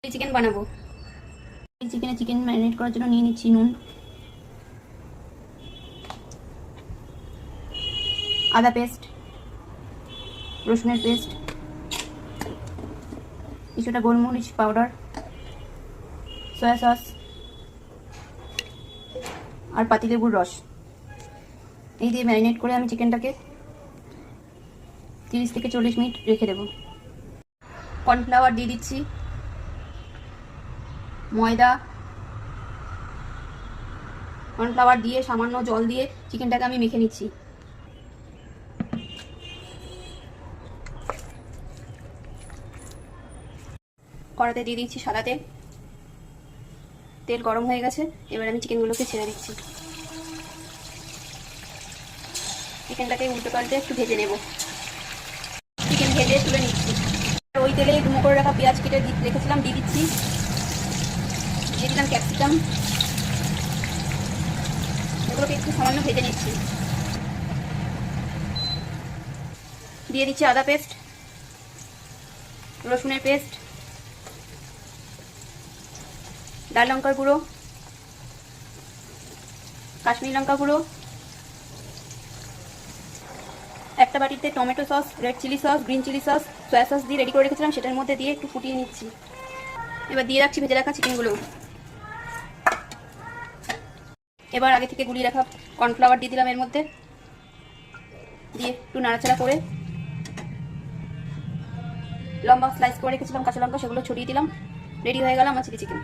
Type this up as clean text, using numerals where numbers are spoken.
Chicken বানাবো। Chicken marinate করার জন্য নিয়ে নিচ্ছি নুন, আদা পেস্ট, রসুনের পেস্ট, কিছুটা গোলমরিচ পাউডার, সয়া সস আর পাতিলেবুর রস। এই দিয়ে ম্যারিনেট করে আমি চিকেনটাকে 30 থেকে 40 মিনিট রেখে দেবো। কর্নফ্লাওয়ার দিয়ে দিচ্ছি, ময়দা, কর্নফ্লাওয়ার দিয়ে সামান্য জল দিয়ে চিকেনটাকে আমি মেখে নিচ্ছি। কড়াতে দিয়ে দিচ্ছি সাদা তেল। তেল গরম হয়ে গেছে, এবার আমি চিকেনগুলোকে ছেড়ে দিচ্ছি। চিকেনটাকে উল্টো পাল্টে একটু ভেজে নেব। চিকেন ভেজে তুলে নিচ্ছি। ওই তেলে ডুমো করে রাখা পেঁয়াজ কেটে রেখেছিলাম দিয়ে দিচ্ছি। দিয়ে দিলাম ক্যাপসিকাম, এগুলোকে একটু সামান্য ভেজে নিচ্ছি। দিয়ে দিচ্ছি আদা পেস্ট, রসুনের পেস্ট, লাল লঙ্কার গুঁড়ো, কাশ্মীরি লঙ্কা গুঁড়ো, একটা বাটিতে tomato sauce, red chilli sauce, green chilli sauce, soya sauce দিয়ে রেডি করে রেখেছিলাম, সেটার মধ্যে দিয়ে একটু ফুটিয়ে নিচ্ছি। এবার দিয়ে রাখছি ভেজে রাখা চিকেনগুলো। এবার আগে থেকে গুলিয়ে রাখা কর্নফ্লাওয়ার দিয়ে দিলাম এর মধ্যে, দিয়ে একটু নাড়াচাড়া করে লম্বা স্লাইস করে রেখেছিলাম কাঁচা লঙ্কা, সেগুলো ছড়িয়ে দিলাম। রেডি হয়ে গেল আমার চিলি চিকেন।